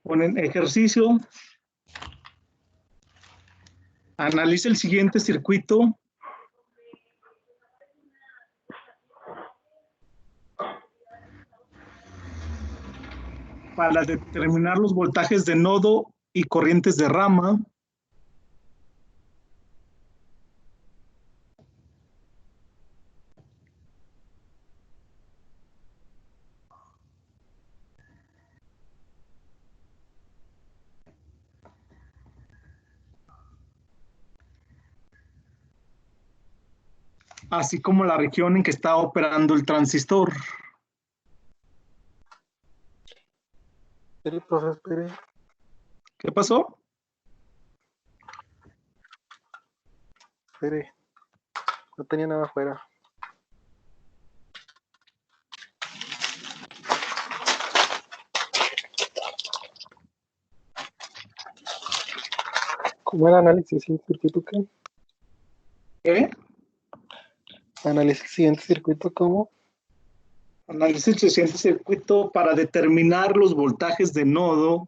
Ponen ejercicio. Analiza el siguiente circuito. Para determinar los voltajes de nodo y corrientes de rama. Así como la región en que está operando el transistor. Espere, profe, espere. ¿Qué pasó? Espere. No tenía nada afuera. ¿Cómo era análisis del circuito qué? ¿Qué? Analiza el siguiente circuito como Analiza el siguiente circuito para determinar los voltajes de nodo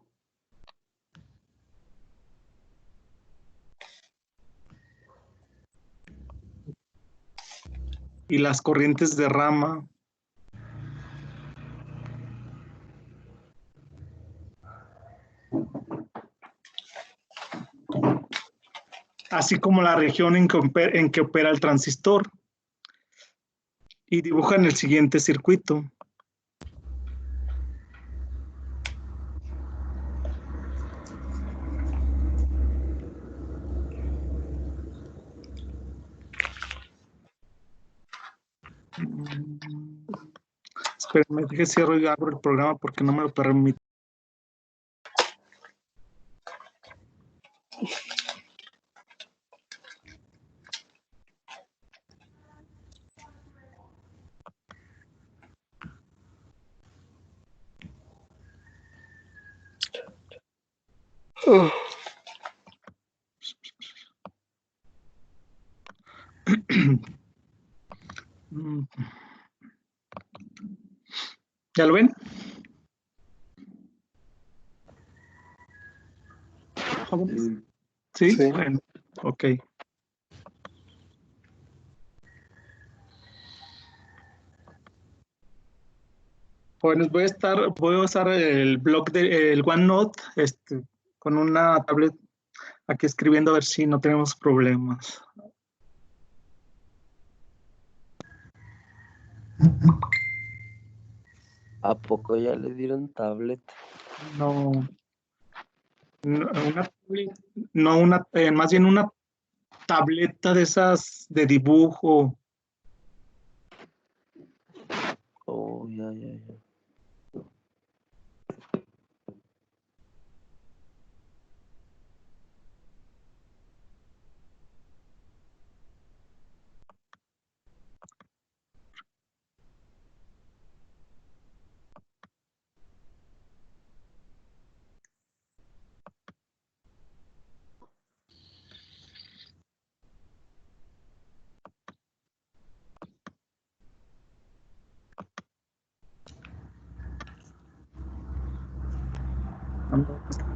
y las corrientes de rama. Así como la región en que opera el transistor. Y dibujan el siguiente circuito. Espérenme, deje cierro y abro el programa porque no me lo permite. ¿Ya lo ven? ¿Sí? Sí. Bueno, ok. Bueno, voy a usar el blog del OneNote con una tablet aquí escribiendo a ver si no tenemos problemas. ¿A poco ya le dieron tablet? No, más bien una tableta de esas de dibujo. Oh, ya.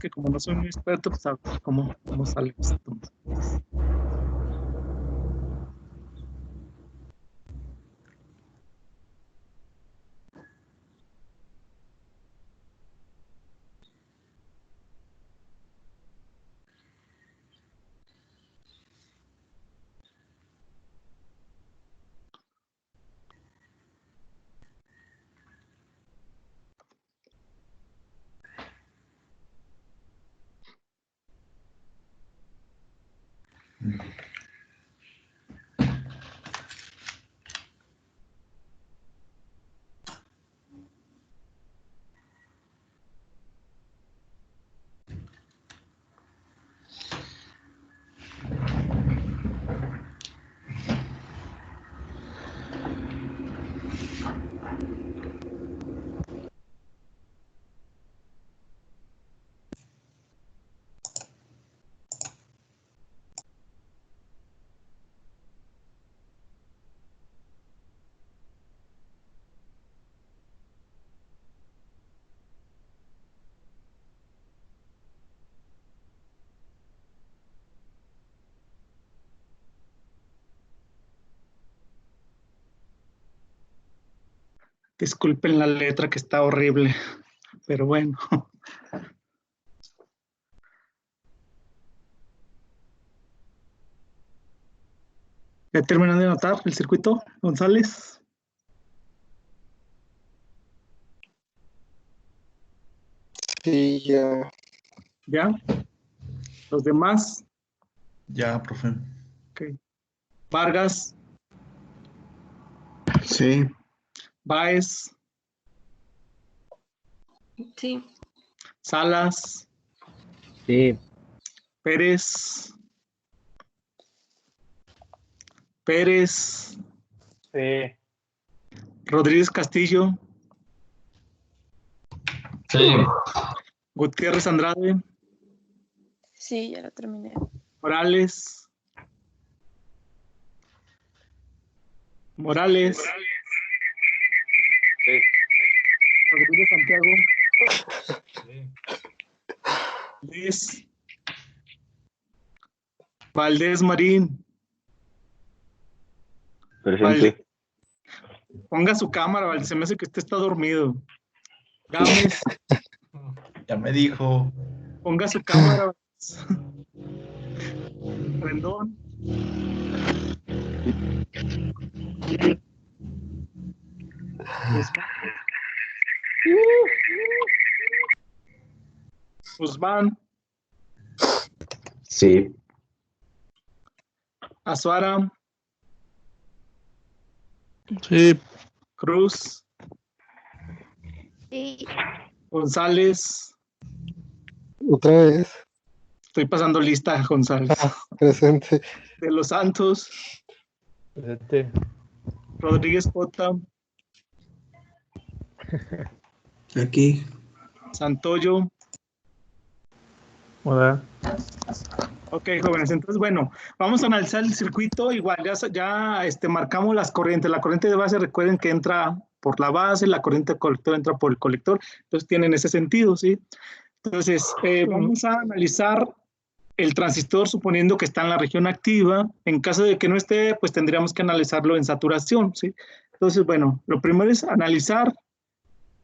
Que como no soy muy experto, pues a ver cómo sale esto. Disculpen la letra que está horrible, pero bueno. ¿Ya terminan de anotar el circuito, González? Sí, ya. ¿Ya? ¿Los demás? Ya, profe. Ok. Vargas, Sí. Báez, Sí. Salas, Sí. Pérez, Pérez, Sí. Rodríguez Castillo, Sí. Gutiérrez Andrade, Sí, ya lo terminé. Morales, Morales, Sí. Rodríguez Santiago, Luis, Valdés Marín, Presente. ponga su cámara, Valdés, se me hace que usted está dormido. Gámez, Ya me dijo. ponga su cámara. Rendón, Guzmán, Sí. Azuara, Sí. Cruz, Sí. González. Otra vez. Estoy pasando lista, González. Presente. De los Santos, Presente. Rodríguez Cota, Aquí. Santoyo. Hola. Ok, jóvenes, entonces, bueno, vamos a analizar el circuito. Igual, ya marcamos las corrientes. La corriente de base, recuerden que entra por la base, la corriente de colector entra por el colector. Entonces, tienen ese sentido, ¿sí? Entonces, vamos a analizar el transistor suponiendo que está en la región activa. En caso de que no esté, pues tendríamos que analizarlo en saturación, ¿sí? Entonces, bueno, lo primero es analizar.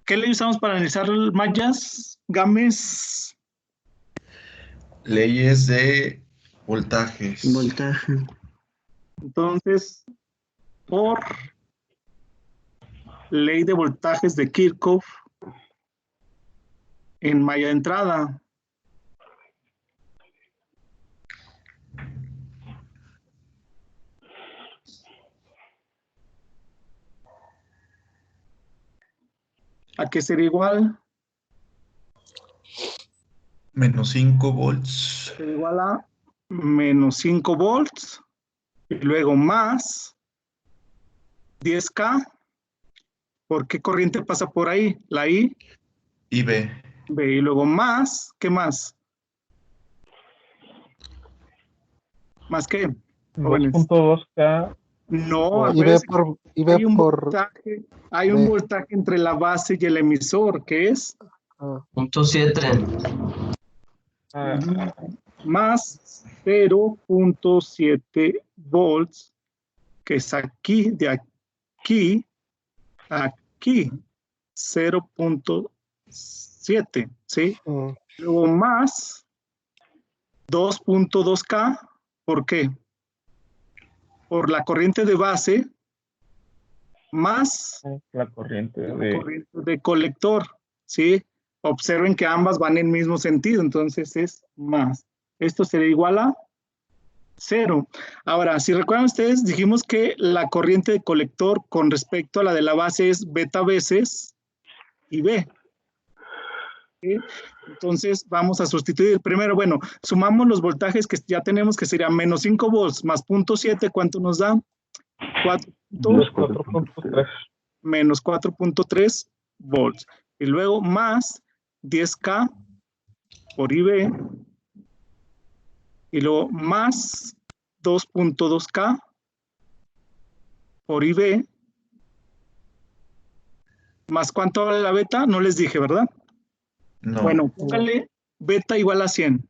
¿Qué le usamos para analizar mallas, games? Leyes de voltajes. Voltaje. Entonces, por ley de voltajes de Kirchhoff en malla de entrada. ¿A qué sería igual? Menos 5 volts. Sería igual a menos 5 volts y luego más 10K. ¿Por qué corriente pasa por ahí? La I, Y B. B, y luego más, ¿qué más? ¿Más qué? Jóvenes. 2.2K. No, Y ve por, y ve por hay un B. voltaje entre la base y el emisor, ¿qué es? Punto 7. Más 0.7 volts, que es aquí, de aquí, aquí, 0.7, ¿sí? Luego más 2.2K, ¿por qué? Por la corriente de base más La corriente la de... corriente de colector, ¿sí? Observen que ambas van en el mismo sentido, entonces es más. Esto sería igual a 0. Ahora, si recuerdan ustedes, dijimos que la corriente de colector con respecto a la de la base es beta veces y B. ¿Sí? Entonces vamos a sustituir primero, bueno, sumamos los voltajes que ya tenemos, que sería menos 5 volts más 0.7, ¿cuánto nos da? 4.3. Menos 4.3 volts. Y luego más 10K por IB. Y luego más 2.2K por IB. ¿Más cuánto vale la beta? No les dije, ¿verdad? No. Bueno, póngale beta igual a 100.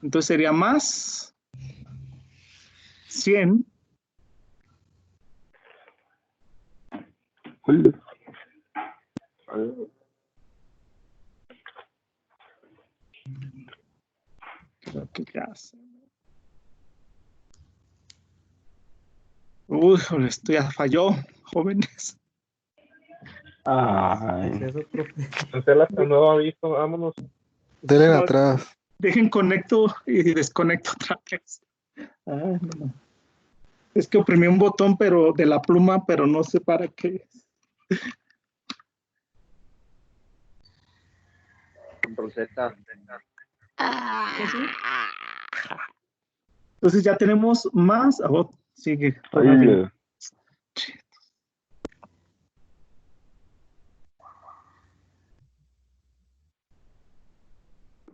Entonces sería más 100 Creo que ya sé. Uy, joder, esto ya falló, jóvenes. Ay. Eso, profe. Cancela hasta nuevo aviso, vámonos. Denle No. atrás. Dejen conecto y desconecto otra vez. Ay, no. Es que oprimí un botón pero de la pluma, pero no sé para qué. Control Z. Entonces ya tenemos más. Oh, sigue. Todavía.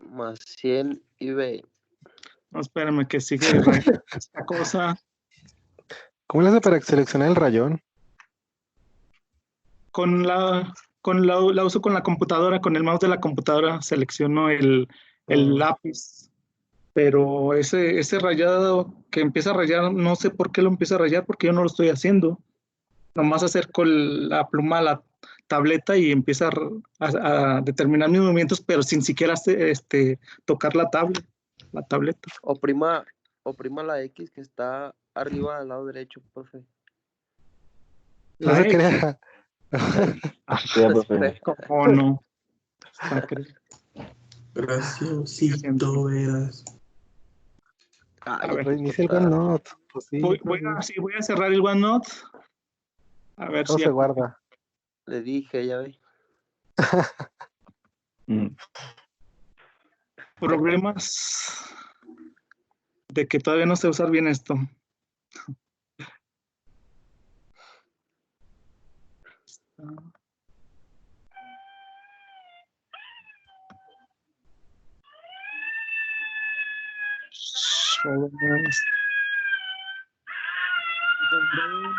Más 100 IB. No, espérame que sigue esta cosa. ¿Cómo le hace para seleccionar el rayón? La uso con la computadora, con el mouse de la computadora selecciono el lápiz. Pero ese rayado que empieza a rayar, no sé por qué lo empieza a rayar, porque yo no lo estoy haciendo. Nomás acerco la pluma a la tableta y empieza a determinar mis movimientos, pero sin siquiera tocar la tableta. Oprima la X que está arriba al lado derecho, profe. No se crea. Sí, profe. ¿Cómo no? Graciosito, veras. Ay, A ver, Reinicia el OneNote. Pues sí, voy a cerrar el OneNote. A ver todo si se guarda. Le dije, ya ve. problemas de que todavía no sé usar bien esto.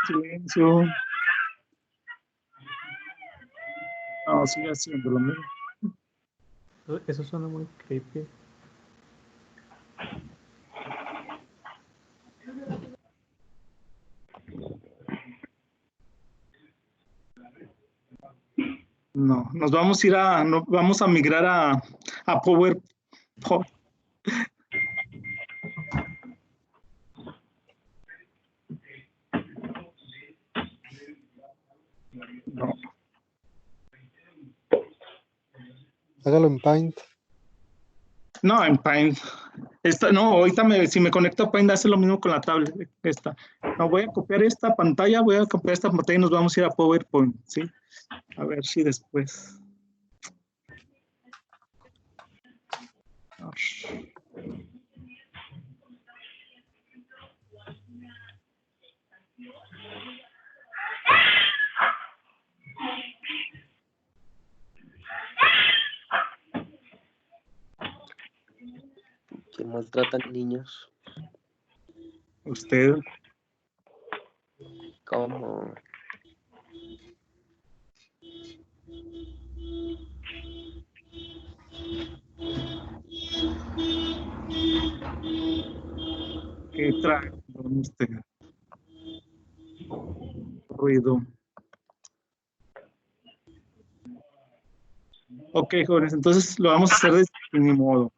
Silencio. No, sigue haciendo lo mismo. Eso suena muy creepy. No, vamos a migrar a PowerPoint. No. Hágalo en Paint. No, en Paint. No, ahorita si me conecto a Paint hace lo mismo con la tablet. No, voy a copiar esta pantalla y nos vamos a ir a PowerPoint, ¿sí? A ver si después. ¿Quién maltrata niños? Usted. ¿Cómo? ¿Qué trae usted? Ruido. Ok, jóvenes, entonces lo vamos a hacer de mi modo.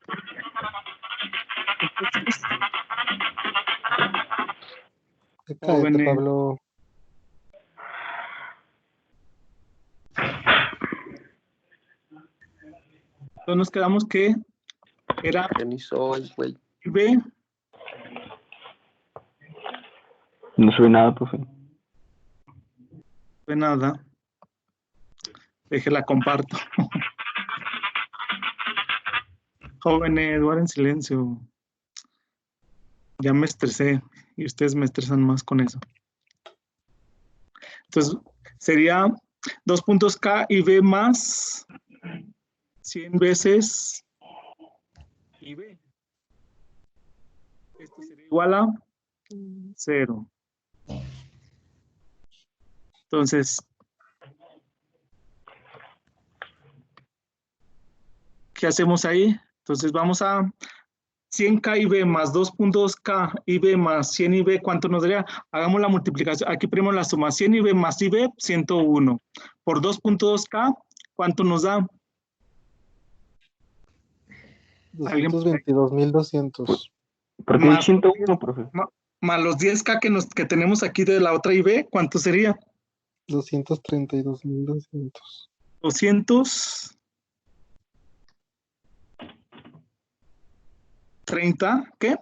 Cállate, Jóvenes. Pablo. Entonces nos quedamos que era Que ni soy, güey. B. No sube nada, profe. De nada. Déjela comparto. Jóvenes, guarden silencio. Ya me estresé y ustedes me estresan más con eso. Entonces, sería 2 puntos K y B más 100 veces IB. Esto sería igual a 0. Entonces, ¿qué hacemos ahí? Entonces vamos a 100K IB más 2.2K IB más 100 IB, ¿cuánto nos daría? Hagamos la multiplicación. Aquí primero la suma. 100 IB más IB, 101. Por 2.2K, ¿cuánto nos da? 222.200. ¿Por qué Más, 101, profe? más los 10K que tenemos aquí de la otra IB, ¿cuánto sería? 232.200. 230, ¿qué?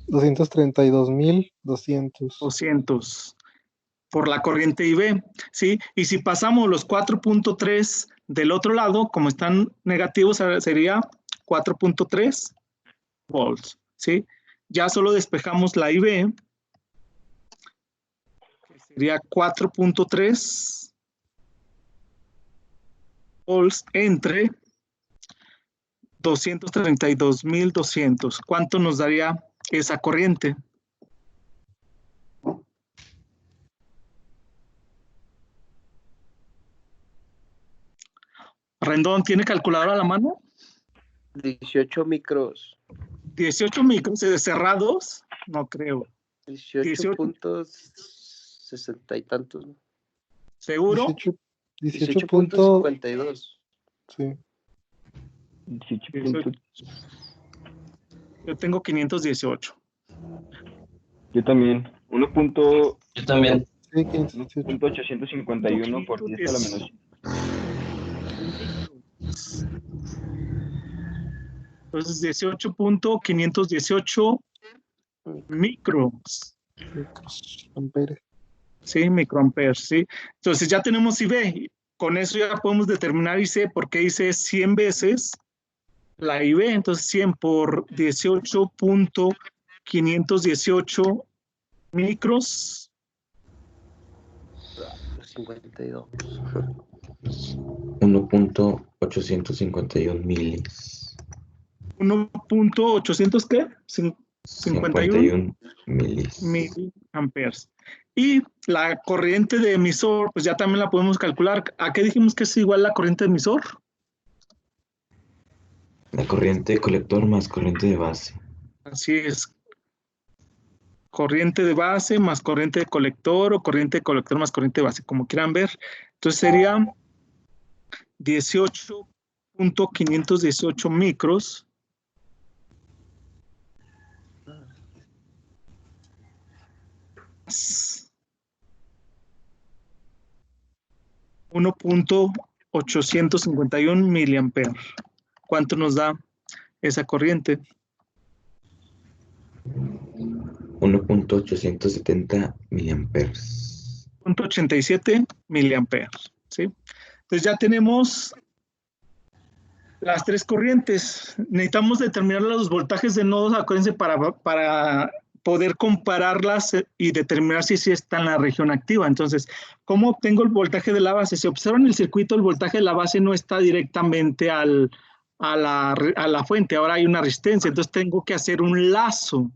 232.200. 200 por la corriente IB, ¿sí? Y si pasamos los 4.3 del otro lado, como están negativos, sería 4.3 volts, ¿sí? Ya solo despejamos la IB, que sería 4.3 volts entre 232.200. ¿Cuánto nos daría esa corriente? Rendón, ¿tiene calculadora a la mano? 18 micros. 18 micros cerrados, no creo. 18.60 y tantos, ¿no? ¿Seguro? 18.52. Sí. 18. Yo tengo 518. Yo también. Yo también. Sí, 518. 1.851 por 10 a la menos. Entonces 18.518 micros. Amperes. Sí, microamperes, sí. Entonces ya tenemos IB. Con eso ya podemos determinar IC, porque IC es 100 veces la IB. Entonces 100 por 18.518 micros. 52. 1.851 milis. 1.800 ¿qué? 51 milis. miliamperes. Y la corriente de emisor, pues ya también la podemos calcular. ¿A qué dijimos que es igual la corriente de emisor? La corriente de colector más corriente de base. Así es. Corriente de base más corriente de colector, o corriente de colector más corriente de base, como quieran ver. Entonces sería 18.518 micros. 1.851 miliamperes. ¿Cuánto nos da esa corriente? 1.870 miliamperes. 0.87 miliamperes, ¿sí? Entonces ya tenemos las tres corrientes. Necesitamos determinar los voltajes de nodos, acuérdense, para poder compararlas y determinar si está en la región activa. Entonces, ¿cómo obtengo el voltaje de la base? Si observan el circuito, el voltaje de la base no está directamente a la fuente. Ahora hay una resistencia, entonces tengo que hacer un lazo,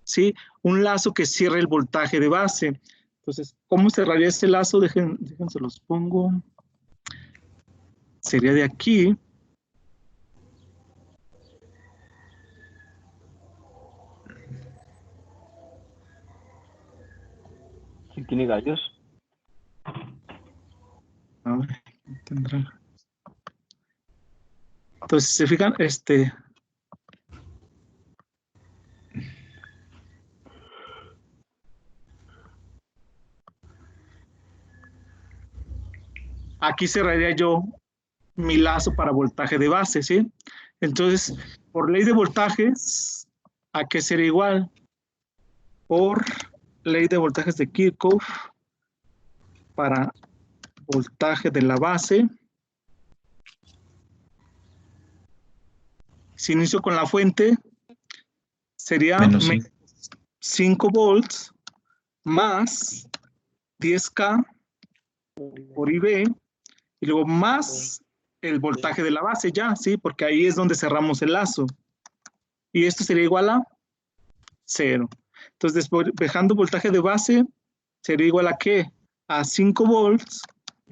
¿sí? Un lazo que cierre el voltaje de base. Entonces, ¿cómo cerraría ese lazo? Déjense los pongo. Sería de aquí. ¿Sí tiene gallos? A ver, tendrá. Entonces, ¿se fijan? Aquí cerraría yo mi lazo para voltaje de base, ¿sí? Entonces, por ley de voltajes, ¿a qué sería igual? Por ley de voltajes de Kirchhoff, para voltaje de la base. Si inicio con la fuente, sería Menos 5 volts más 10K por IB, y luego más el voltaje de la base ya, ¿sí? Porque ahí es donde cerramos el lazo. Y esto sería igual a 0. Entonces, despejando voltaje de base, sería igual a ¿qué? A 5 volts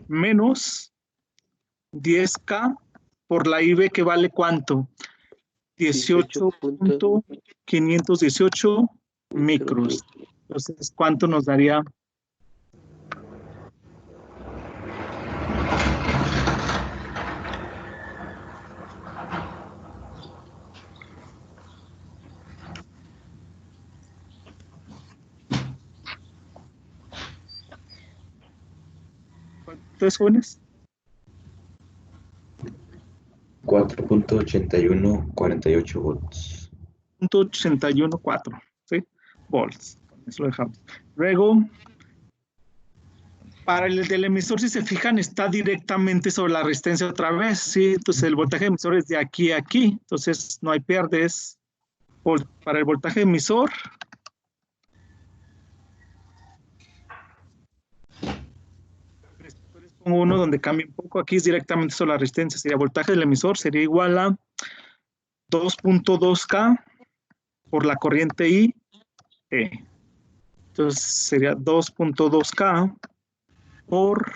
menos 10K por la IB, que vale ¿cuánto? 18.518 micros. Entonces, ¿cuánto nos daría? ¿Cuántos jóvenes? 4.8148 volts. 0.814, ¿sí? Volts. Eso lo dejamos. Luego, para el del emisor, si se fijan, está directamente sobre la resistencia otra vez, ¿sí? Entonces, el voltaje de emisor es de aquí a aquí. Entonces, no hay pierdes. Para el voltaje emisor, pongo uno donde cambia un poco. Aquí es directamente sobre la resistencia. Sería voltaje del emisor, sería igual a 2.2K por la corriente I. Entonces sería 2.2K por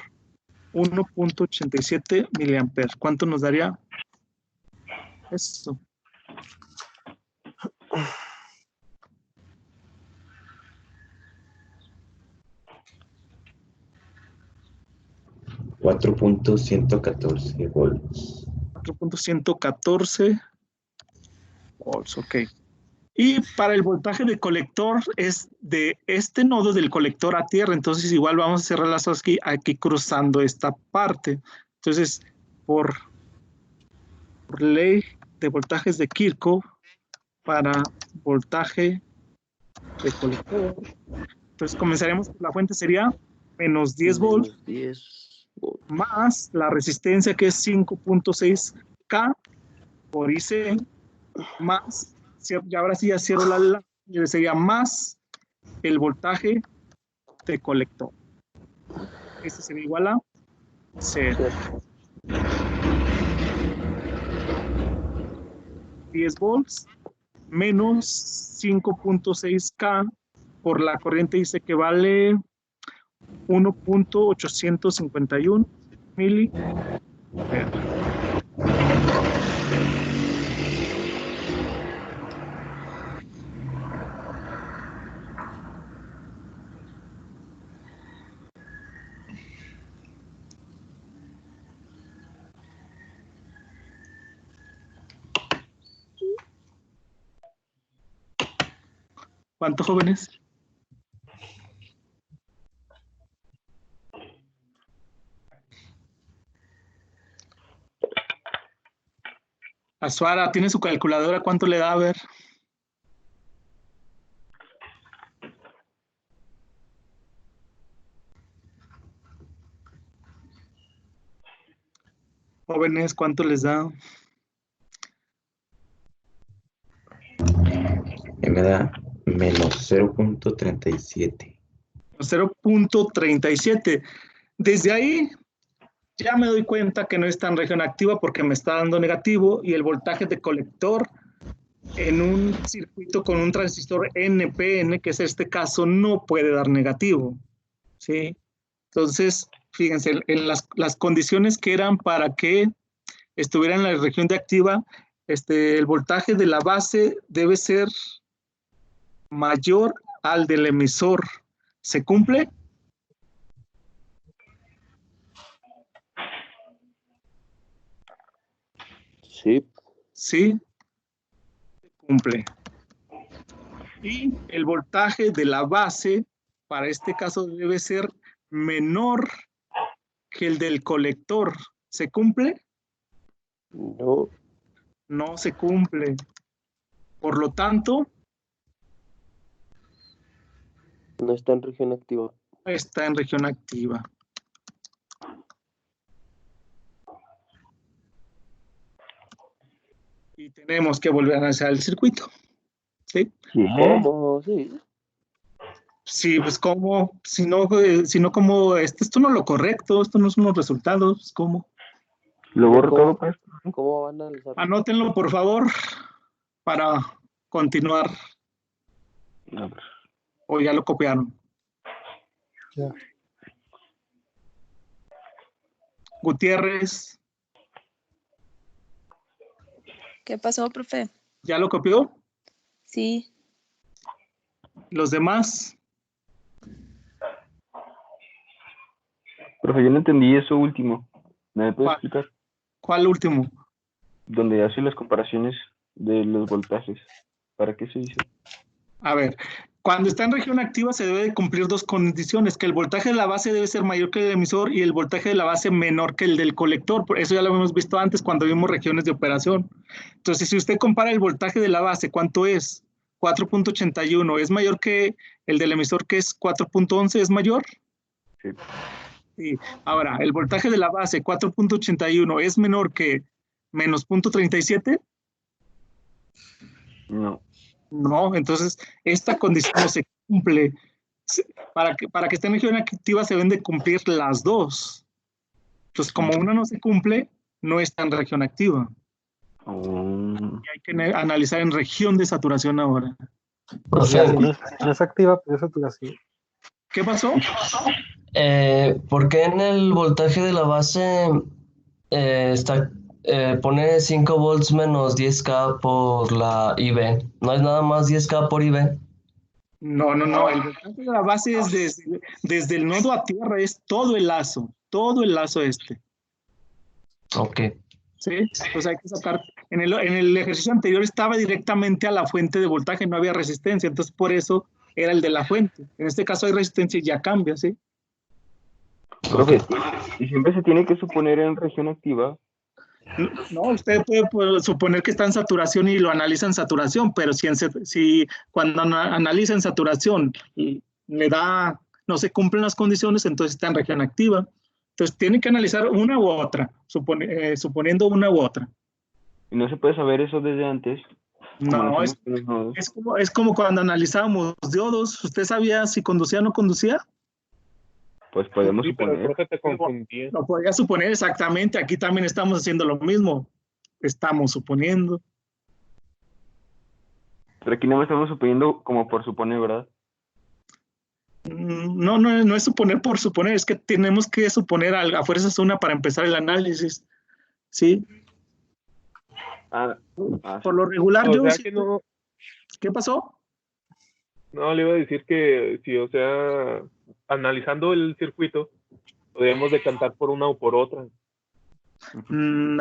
1.87 miliamperes. ¿Cuánto nos daría eso? $4.114 volts. 4.114 volts, ok. Y para el voltaje de colector es de este nodo del colector a tierra, entonces igual vamos a cerrar las aquí cruzando esta parte. Entonces, por ley de voltajes de Kirchhoff, para voltaje de colector, entonces comenzaremos por la fuente, sería menos 10 volts, más la resistencia que es 5.6K por IC, más, y ahora sí ya cierro la sería más el voltaje de colector. Este sería igual a 0. 10 volts menos 5.6K por la corriente dice que vale 1.851 miliamperes. ¿Cuántos jóvenes? Azuara, ¿tiene su calculadora? ¿Cuánto le da? A ver. Jóvenes, ¿cuánto les da? Me da menos 0.37. 0.37. Desde ahí ya me doy cuenta que no está en región activa porque me está dando negativo y el voltaje de colector en un circuito con un transistor NPN, que es este caso, no puede dar negativo, ¿sí? Entonces, fíjense, en las condiciones que eran para que estuviera en la región de activa, el voltaje de la base debe ser mayor al del emisor. ¿Se cumple? Sí. Sí, se cumple. Y el voltaje de la base, para este caso, debe ser menor que el del colector. ¿Se cumple? No. No se cumple. Por lo tanto, no está en región activa. Está en región activa. Y tenemos que volver a analizar el circuito. ¿Sí? ¿Cómo? Sí. Sí, pues como, si no como, esto no es lo correcto, esto no son los resultados, ¿cómo? Lo borro todo, pues. ¿Cómo van a analizar? Anótenlo, por favor, para continuar. No. O ya lo copiaron. Ya. Gutiérrez. ¿Qué pasó, profe? ¿Ya lo copió? Sí. ¿Los demás? Profe, yo no entendí eso último. ¿Me puede ¿Cuál? explicar? ¿Cuál último? Donde hace las comparaciones de los voltajes. ¿Para qué se hizo? A ver, cuando está en región activa se debe de cumplir dos condiciones, que el voltaje de la base debe ser mayor que el del emisor y el voltaje de la base menor que el del colector. Por eso ya lo hemos visto antes cuando vimos regiones de operación. Entonces, si usted compara el voltaje de la base, ¿cuánto es? 4.81, ¿es mayor que el del emisor que es 4.11? ¿Es mayor? Sí. Sí. Ahora, el voltaje de la base 4.81 es menor que menos 0.37. No. No, entonces esta condición no se cumple. Para que esté en región activa se deben de cumplir las dos. Entonces, como una no se cumple, no está en región activa. Y hay que analizar en región de saturación ahora. Si no es activa, pero es saturación. ¿Qué pasó? ¿Por qué en el voltaje de la base pone 5 volts menos 10K por la IB? ¿No es nada más 10K por IB? No. El voltaje de la base es desde el nodo a tierra, es todo el lazo este. Ok. ¿Sí? Entonces hay que sacar, en el ejercicio anterior estaba directamente a la fuente de voltaje, no había resistencia, entonces por eso era el de la fuente. En este caso hay resistencia y ya cambia, ¿sí? Profe, ¿y siempre se tiene que suponer en región activa? No, usted puede suponer que está en saturación y lo analiza en saturación, pero si cuando analiza en saturación y no se cumplen las condiciones, entonces está en región activa. Entonces tiene que analizar una u otra, suponiendo una u otra. ¿Y no se puede saber eso desde antes? No, es como cuando analizábamos diodos. ¿Usted sabía si conducía o no conducía? Pues podemos Sí, pero suponer. creo que te confundía. Lo podía suponer exactamente. Aquí también estamos haciendo lo mismo. Estamos suponiendo. Pero aquí no me estamos suponiendo como por suponer, ¿verdad? No es suponer por suponer, es que tenemos que suponer a fuerzas una para empezar el análisis. ¿Sí? Por lo regular, O yo... sea que no... ¿Qué pasó? No, le iba a decir que sí, o sea, analizando el circuito, podemos decantar por una o por otra.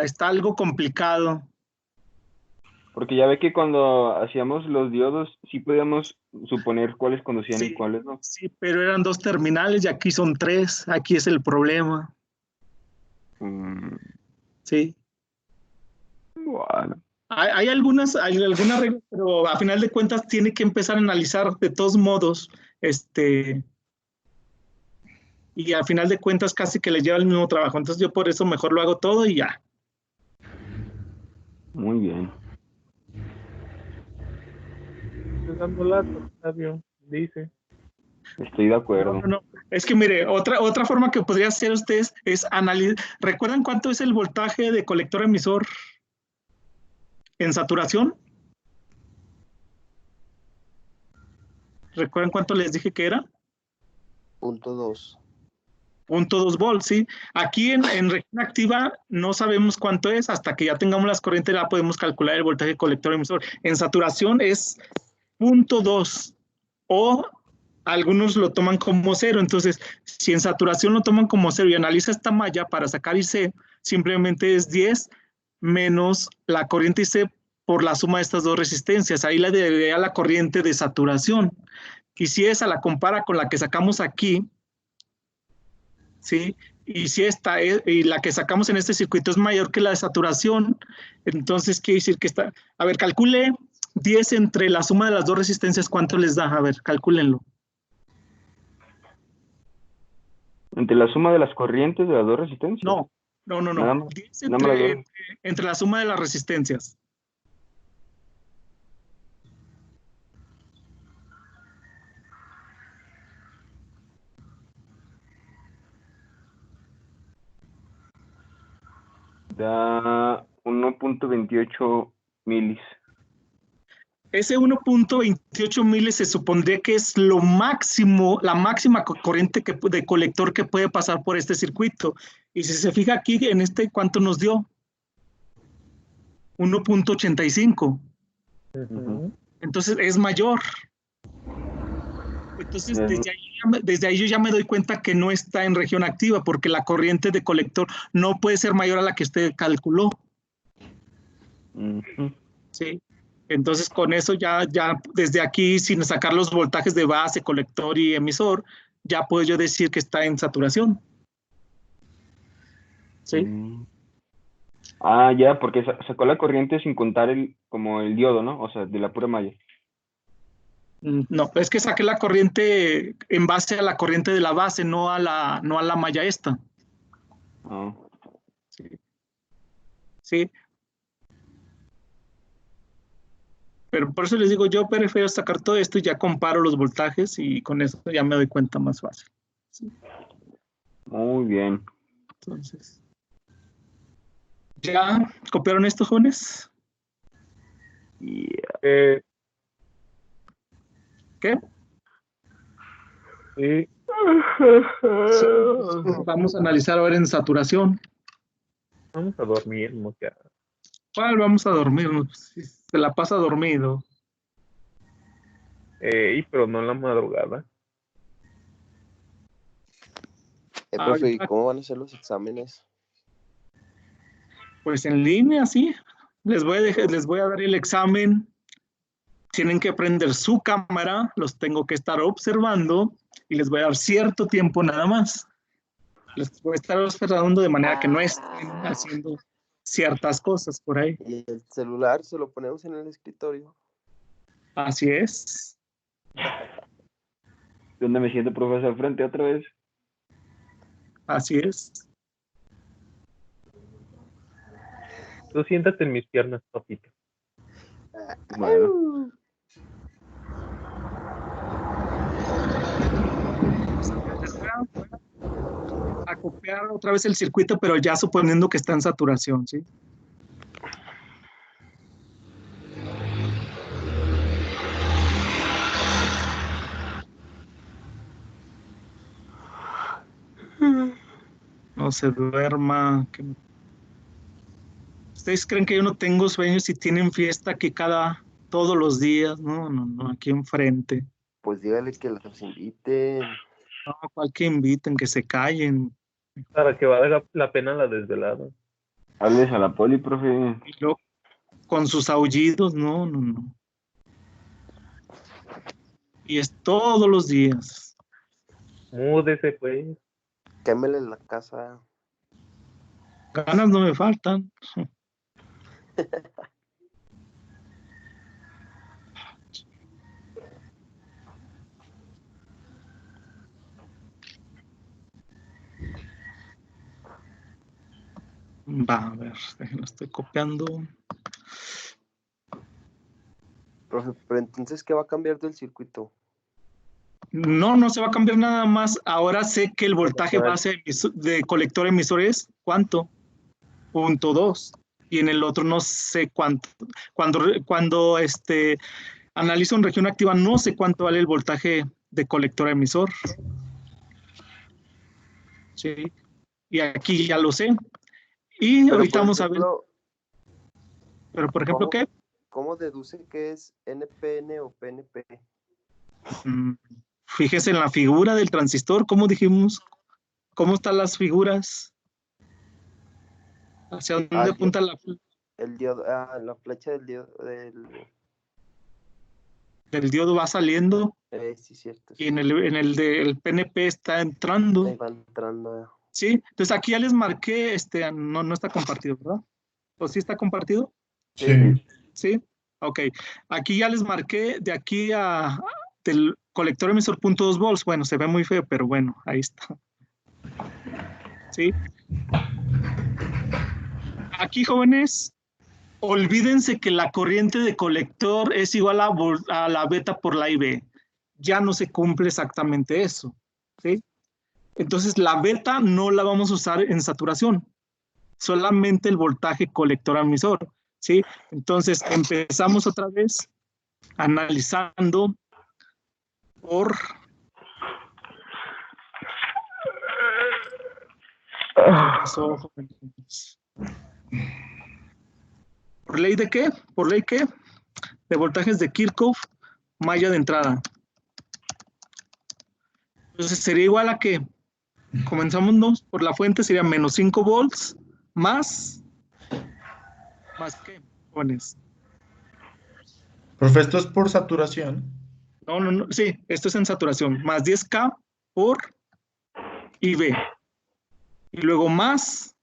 Está algo complicado. Porque ya ve que cuando hacíamos los diodos, sí podíamos suponer cuáles conducían y cuáles no. Sí, pero eran 2 terminales y aquí son 3. Aquí es el problema. Sí. Bueno. Hay algunas reglas, pero a final de cuentas tiene que empezar a analizar de todos modos, y a final de cuentas casi que le lleva el mismo trabajo. Entonces yo por eso mejor lo hago todo y ya. Muy bien. Dando lazo, Fabio, dice. Estoy de acuerdo. No. Es que mire, otra forma que podría hacer ustedes es analizar. ¿Recuerdan cuánto es el voltaje de colector emisor en saturación? ¿Recuerdan cuánto les dije que era? 0.2. 0.2 volts, ¿sí? Aquí en región activa no sabemos cuánto es, hasta que ya tengamos las corrientes ya podemos calcular el voltaje colector emisor. En saturación es 0.2 o algunos lo toman como 0. Entonces, si en saturación lo toman como 0 y analiza esta malla para sacar IC, simplemente es 10 menos la corriente IC por la suma de estas dos resistencias. Ahí le daría la corriente de saturación. Y si esa la compara con la que sacamos aquí, ¿sí? Y si y la que sacamos en este circuito es mayor que la de saturación, entonces quiere decir que está... A ver, calcule 10 entre la suma de las dos resistencias, ¿cuánto les da? A ver, calcúlenlo. ¿Entre la suma de las corrientes de las dos resistencias? No. 10 entre la suma de las resistencias. Da 1.28 milis. Ese 1.28 miles se supondría que es lo máximo, la máxima corriente de colector que puede pasar por este circuito. Y si se fija aquí, ¿cuánto nos dio? 1.85. Ujú. Entonces es mayor. Entonces desde ahí yo ya me doy cuenta que no está en región activa porque la corriente de colector no puede ser mayor a la que usted calculó. Ujú. ¿Sí? Entonces con eso ya desde aquí, sin sacar los voltajes de base, colector y emisor, ya puedo yo decir que está en saturación. ¿Sí? Ah, ya, porque sacó la corriente sin contar como el diodo, ¿no? O sea, de la pura malla. No, es que saqué la corriente en base a la corriente de la base, no a la malla esta. Ah. Sí. Sí. Pero por eso les digo, yo prefiero sacar todo esto y ya comparo los voltajes y con eso ya me doy cuenta más fácil. ¿Sí? Muy bien. Entonces, ¿ya copiaron esto, jóvenes? Eh, ¿Qué? sí. Vamos a analizar ahora en saturación. Vamos a dormirnos ya. ¿Cuál vamos a dormirnos? Si se la pasa dormido. Pero no en la madrugada. Profe, ¿y cómo van a ser los exámenes? Pues en línea, sí. Les voy a dar el examen. Tienen que prender su cámara, los tengo que estar observando y les voy a dar cierto tiempo nada más. Les voy a estar observando de manera que no estén haciendo ciertas cosas por ahí. Y el celular se lo ponemos en el escritorio. Así es. ¿Dónde me siento, profesor? Frente otra vez. Así es. Tú siéntate en mis piernas, papito. Bueno. A copiar otra vez el circuito, pero ya suponiendo que está en saturación, ¿sí? No se duerma. ¿Ustedes creen que yo no tengo sueños si tienen fiesta aquí todos los días? No, aquí enfrente. Pues dígale que los inviten. No, cual que inviten, que se callen. Para que valga la pena la desvelada. Háblales a la poli, profe. Y luego, con sus aullidos, no. Y es todos los días. Múdese, pues. Quémele la casa. Ganas no me faltan. Va, a ver, lo estoy copiando. Profe, pero entonces, ¿qué va a cambiar del circuito? No se va a cambiar nada más. Ahora sé que el voltaje base de colector emisor es ¿cuánto? 0.2. Y en el otro no sé cuánto. Cuando analizo en región activa, no sé cuánto vale el voltaje de colector emisor. Sí. Y aquí ya lo sé. Y pero ahorita vamos a ver. Pero por ejemplo, ¿qué? ¿Cómo deduce que es NPN o PNP? Fíjese en la figura del transistor, ¿cómo dijimos? ¿Cómo están las figuras? ¿Hacia dónde apunta el diodo? La flecha del diodo. El diodo va saliendo. Sí, cierto. Y en el del PNP está entrando. Ahí va entrando. Sí, entonces aquí ya les marqué, no está compartido, ¿verdad? ¿O sí está compartido? Sí. Sí, ok. Aquí ya les marqué de aquí del colector emisor 0.2 volts. Bueno, se ve muy feo, pero bueno, ahí está. Sí. Aquí, jóvenes, olvídense que la corriente de colector es igual a la beta por la IB. Ya no se cumple exactamente eso, ¿sí? Entonces, la beta no la vamos a usar en saturación, solamente el voltaje colector-emisor, ¿sí? Entonces, empezamos otra vez analizando por ¿Por ley de qué? ¿Por ley qué? de voltajes de Kirchhoff, malla de entrada. Entonces sería igual a que, comenzamos por la fuente, sería menos 5 volts, más ¿qué? Jóvenes. Profe, esto es por saturación. No, sí, esto es en saturación, más 10K por IB. Y luego más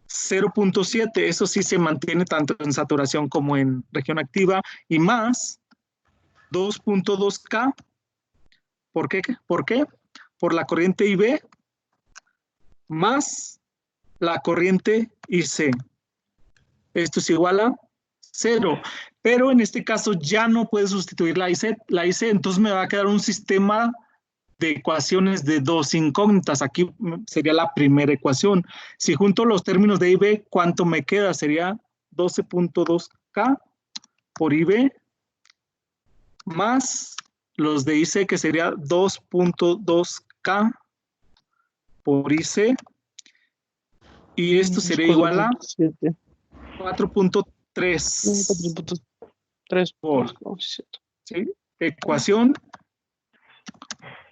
0.7, eso sí se mantiene tanto en saturación como en región activa, y más 2.2K. ¿Por qué? ¿Por qué? Por la corriente IB más la corriente IC. Esto es igual a 0. Pero en este caso ya no puede sustituir la IC, entonces me va a quedar un sistema de ecuaciones de dos incógnitas. Aquí sería la primera ecuación. Si junto los términos de IB, ¿cuánto me queda? Sería 12.2K por IB más los de IC, que sería 2.2K por IC. Y esto sería igual a 4.3 volt. ¿Sí? Ecuación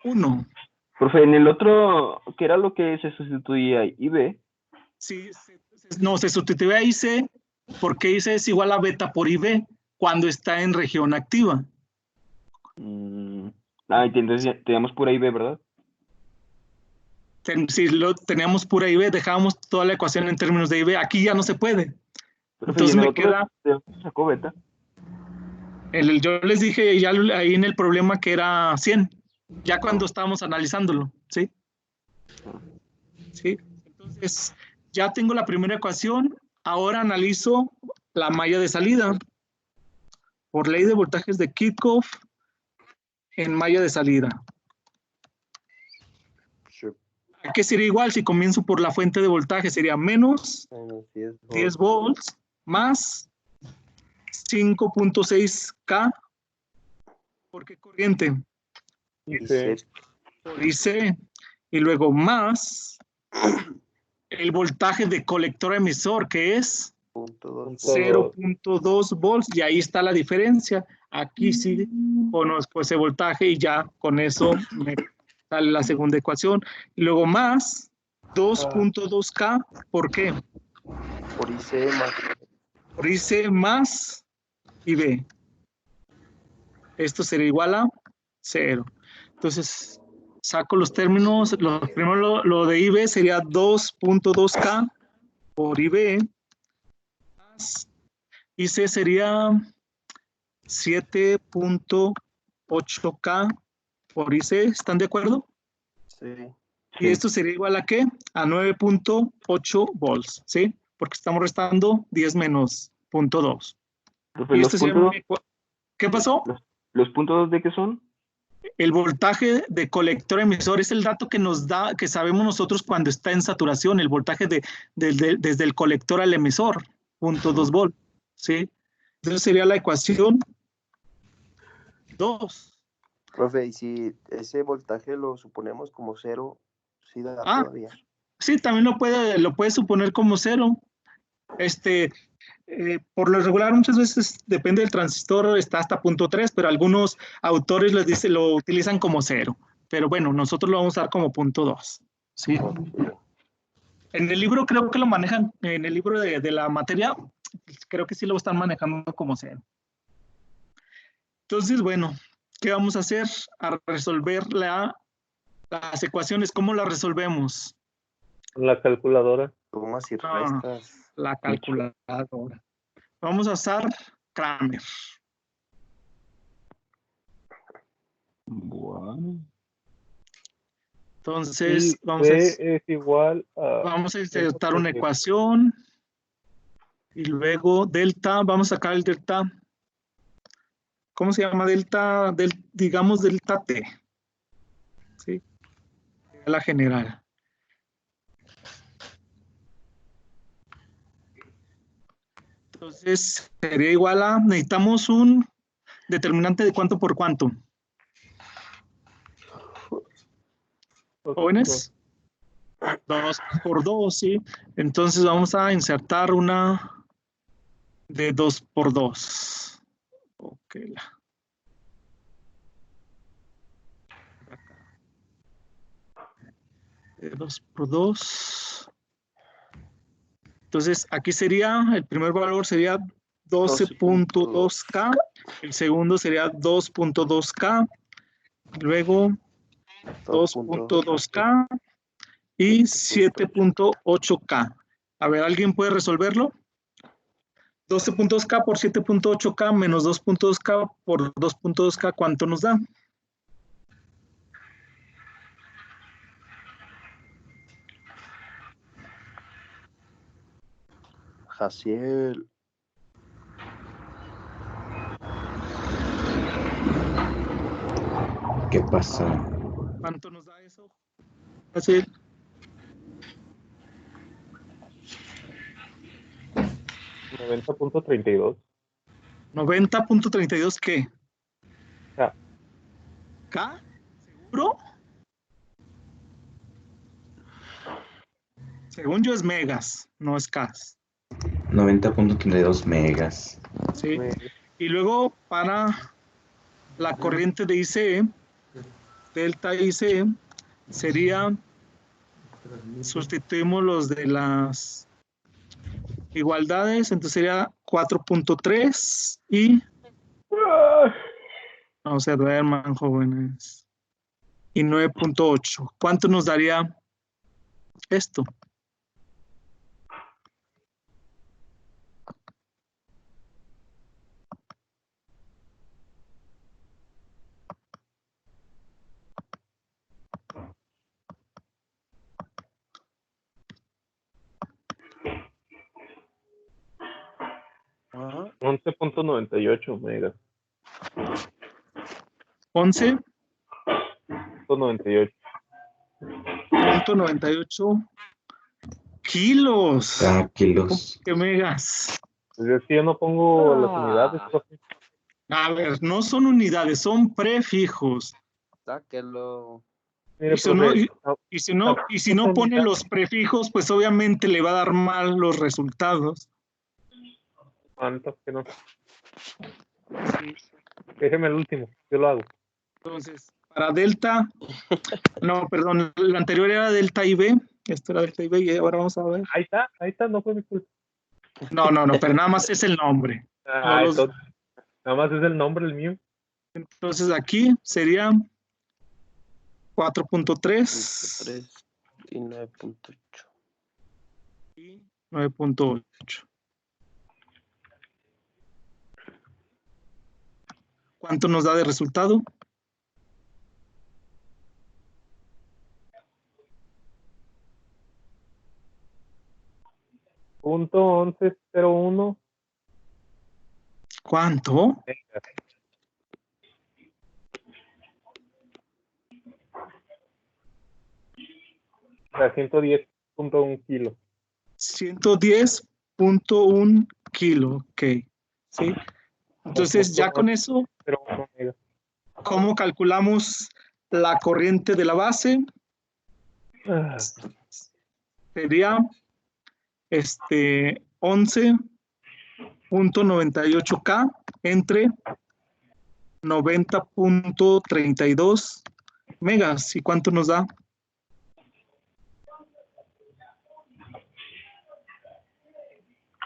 1. Profe, en el otro, ¿qué era lo que se sustituía? IB. Sí, no, se sustituye a IC porque IC es igual a beta por IB cuando está en región activa. Entonces ya teníamos pura IB, ¿verdad? Si lo teníamos pura IB, dejábamos toda la ecuación en términos de IB. Aquí ya no se puede. Profe, Entonces me queda... sacó beta. Yo les dije ya ahí en el problema que era 100, ya cuando estábamos analizándolo, ¿sí? ¿Sí? Entonces, ya tengo la primera ecuación, ahora analizo la malla de salida. Por ley de voltajes de Kirchhoff, en malla de salida. ¿A qué sería igual? Si comienzo por la fuente de voltaje, sería menos 10 volts más 5.6K. ¿Por qué corriente? Por IC. Y luego más el voltaje de colector emisor, que es 0.2 volts. Y ahí está la diferencia. Aquí sí conozco ese voltaje y ya con eso me sale la segunda ecuación. Y luego más 2.2K. ¿Por qué? Por IC más. Por IC más IB. Esto sería igual a 0. Entonces, saco los términos. Primero lo de IB sería 2.2K por IB. Más IC sería 7.8K por IC. ¿Están de acuerdo? Sí. Y esto sería igual a ¿qué? A 9.8 volts, ¿sí? Porque estamos restando 10 menos 0.2. Y esto sería ¿qué pasó? ¿Los puntos de qué son? El voltaje de colector emisor es el dato que nos da, que sabemos nosotros cuando está en saturación, el voltaje desde el colector al emisor, 0.2 volts, ¿sí? Entonces sería la ecuación 2. Profe, y si ese voltaje lo suponemos como 0, ¿sí da todavía? Sí, también lo puede suponer como 0. Por lo regular muchas veces depende del transistor, está hasta 0.3, pero algunos autores lo utilizan como 0. Pero bueno, nosotros lo vamos a usar como 0.2. ¿Sí? En el libro creo que lo manejan, en el libro de la materia, creo que sí lo están manejando como 0. Entonces, bueno, ¿qué vamos a hacer? A resolver las ecuaciones. ¿Cómo las resolvemos? La calculadora. Sumas y restas. La calculadora. Vamos a usar Kramer. Bueno. Entonces, es igual a... Vamos a insertar una ecuación. Y luego delta, vamos a sacar el delta. ¿Cómo se llama? Delta, digamos delta T. ¿Sí? La general. Entonces, sería igual a, necesitamos un determinante de cuánto por cuánto. ¿Jóvenes? 2 por 2, ¿sí? Entonces vamos a insertar una de 2 por 2. Ok, 2 por 2. Entonces, aquí sería, el primer valor sería 12.2K, el segundo sería 2.2K, luego 2.2K y 7.8K. A ver, ¿alguien puede resolverlo? 12.2K por 7.8K menos 2.2K por 2.2K, ¿cuánto nos da? Jaciel. ¿Qué pasa? ¿Cuánto nos da eso? Jaciel. 90.32. 90.32, ¿qué? K. ¿K? ¿Seguro? Según yo es megas, no es K. 90.32 megas. ¿Sí? Y luego para la corriente de ICE, delta ICE, sería, sustituimos los de las igualdades, entonces sería 4.3 y no se duerman, jóvenes, y 9.8. ¿Cuánto nos daría esto? Ajá. 11.98 megas. 11.98 kilos. Kilos. ¿Qué megas? Pues es que yo no pongo las unidades, profe. A ver, no son unidades, son prefijos. Sáquelo. Mire, Y si no, profe, y si no pone los prefijos, pues obviamente le va a dar mal los resultados. ¿cuántos que no? Déjeme el último, yo lo hago. Entonces, para delta, no, perdón, la anterior era delta IB, esto era delta IB y ahora vamos a ver. Ahí está, no fue mi culpa. No, pero nada más es el nombre. Ah, entonces, nada más es el nombre el mío. Entonces aquí sería 4.3 y 9.8. y 9.8. ¿Cuánto nos da de resultado? .1101. ¿Cuánto? O sea, 110.1 kilos. 110.1 kilo, ok. ¿Sí? Entonces, ya con eso, ¿cómo calculamos la corriente de la base? Sería 11.98K entre 90.32 megas. ¿Y cuánto nos da?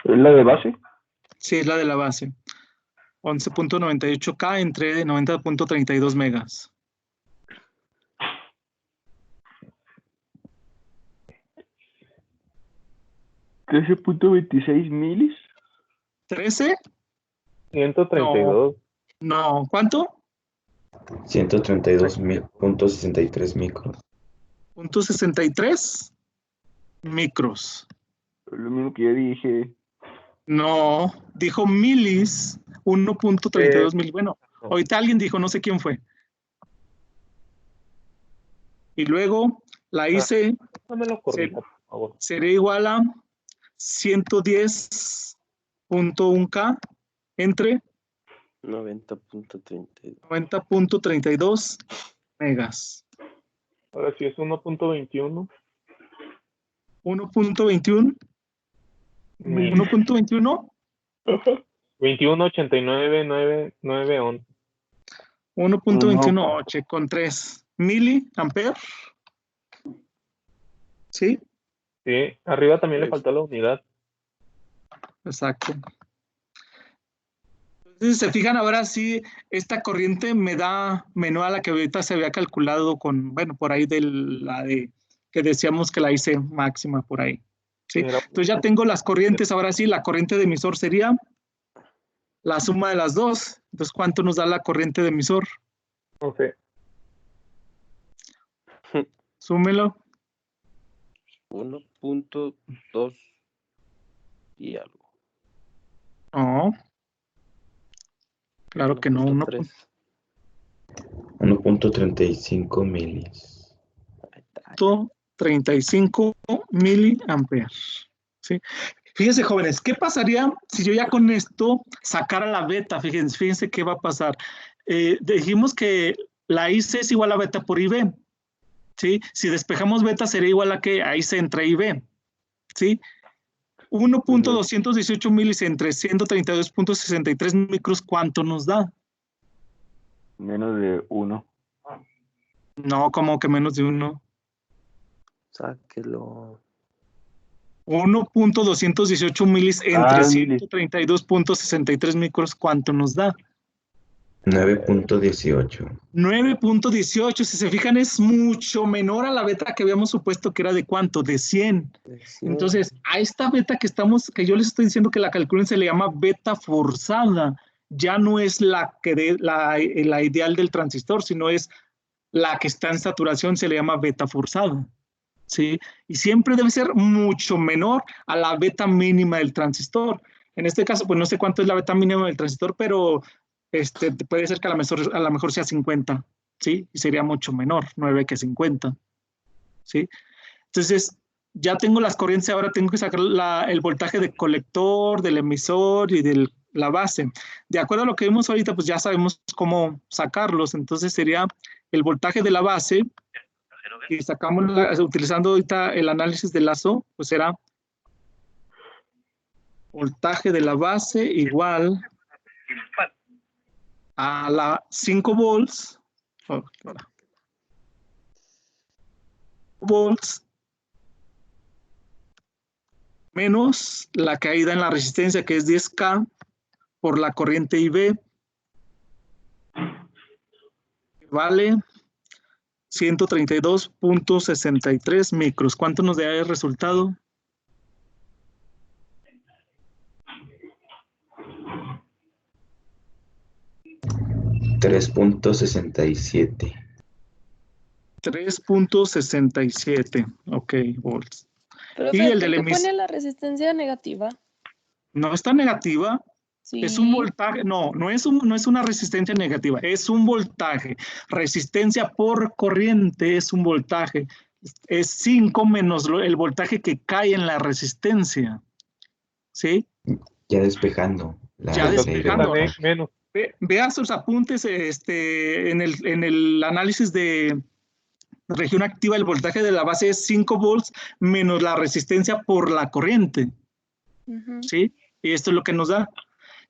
¿Es la de base? Sí, es la de la base. 11.98K entre 90.32 megas. ¿13.26 milis? ¿13? 132. No, ¿cuánto? 132.63 micros. .63 micros. Lo mismo que yo dije. No, dijo milis, 1.32 mil. Bueno, ahorita alguien dijo, no sé quién fue. Y luego la hice, No me lo corrija, por favor. sería igual a 110.1K entre 90.32 megas. Ahora sí es 1.21. 1.21. 1.21. 21.89.911. 1.218 con 3 miliamperes. ¿Sí? Sí, arriba también le faltó la unidad. Exacto. Entonces, se fijan ahora sí, esta corriente me da menor a la que ahorita se había calculado con, bueno, por ahí de la de que decíamos que la hice máxima por ahí. ¿Sí? Entonces ya tengo las corrientes, ahora sí, la corriente de emisor sería la suma de las dos. Entonces, ¿cuánto nos da la corriente de emisor? No sé. Súmelo. 1.2 y algo. No. Claro que no. 1.35 milis. 35 miliamperes. ¿Sí? Fíjense, jóvenes, ¿qué pasaría si yo ya con esto sacara la beta? Fíjense qué va a pasar. Dijimos que la IC es igual a beta por IB. ¿Sí? Si despejamos beta sería igual a que ahí se entre IB. ¿Sí? 1.218 milis entre 132.63 micros, ¿cuánto nos da? Menos de 1. No, como que menos de 1. Sáquelo. 1.218 milis entre 132.63 micros, ¿cuánto nos da? 9.18. 9.18, si se fijan, es mucho menor a la beta que habíamos supuesto que era de ¿cuánto? De 100. Entonces, a esta beta que yo les estoy diciendo que la calculen, se le llama beta forzada. Ya no es la ideal del transistor, sino es la que está en saturación, se le llama beta forzada. ¿Sí? Y siempre debe ser mucho menor a la beta mínima del transistor. En este caso, pues no sé cuánto es la beta mínima del transistor, pero puede ser que a lo mejor sea 50, ¿sí? Y sería mucho menor, 9 que 50, ¿sí? Entonces, ya tengo las corrientes, ahora tengo que sacar el voltaje del colector, del emisor y de la base. De acuerdo a lo que vimos ahorita, pues ya sabemos cómo sacarlos. Entonces sería el voltaje de la base, y sacamos, utilizando ahorita el análisis de lazo, pues será voltaje de la base igual a la 5 volts, menos la caída en la resistencia, que es 10K, por la corriente IB, vale 132.63 micros. ¿Cuánto nos da el resultado? $3.67. 3.67, ok, volts. Pero y el del ¿por qué pone la resistencia negativa? No está negativa. Sí. Es un voltaje, no es una resistencia negativa, es un voltaje. Resistencia por corriente es un voltaje. Es 5 menos el voltaje que cae en la resistencia. ¿Sí? Ya despejando. Ya despejando. Menos. Vea sus apuntes en el análisis de región activa, el voltaje de la base es 5 volts menos la resistencia por la corriente. ¿Sí? Y esto es lo que nos da.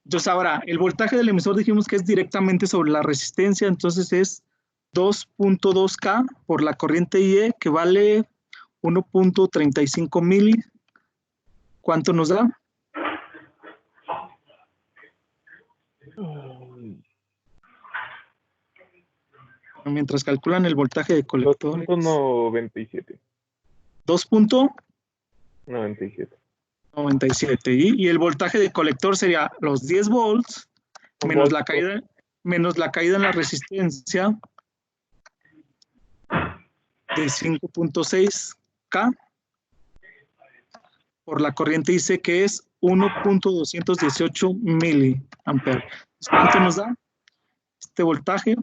Entonces ahora, el voltaje del emisor dijimos que es directamente sobre la resistencia, entonces es 2.2K por la corriente IE, que vale 1.35 mili. ¿Cuánto nos da? Mientras calculan el voltaje de colectores. 2.97. 2.97. 97. Y el voltaje de colector sería los 10 volts menos la caída en la resistencia de 5.6K por la corriente IC, que es 1.218 miliamperes. ¿Cuánto nos da este voltaje?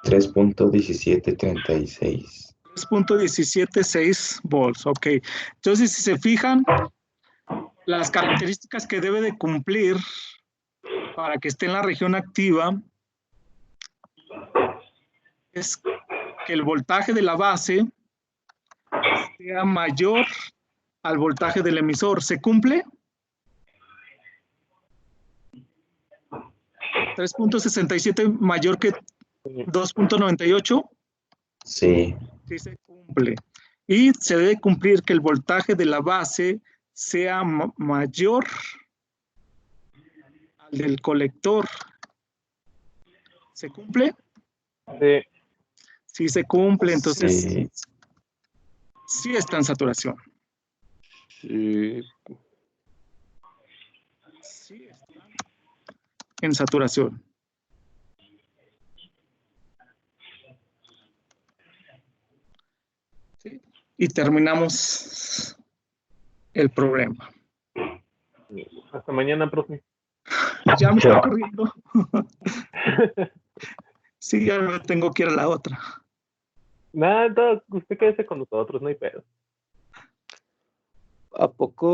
$3.1736. 3.176 volts, ok. Entonces, si se fijan, las características que debe de cumplir para que esté en la región activa es que el voltaje de la base sea mayor al voltaje del emisor. ¿Se cumple? 3.67 mayor que 2.98. Sí. Sí se cumple. Y se debe cumplir que el voltaje de la base sea mayor al del colector. ¿Se cumple? Sí. Sí se cumple, entonces Sí. sí está en saturación. Sí. Sí está en saturación. Sí. Y terminamos el problema. Hasta mañana, profe. Ya me está corriendo. Sí, ya me tengo que ir a la otra. Nada, usted quédese con nosotros, no hay pedo. ¿A poco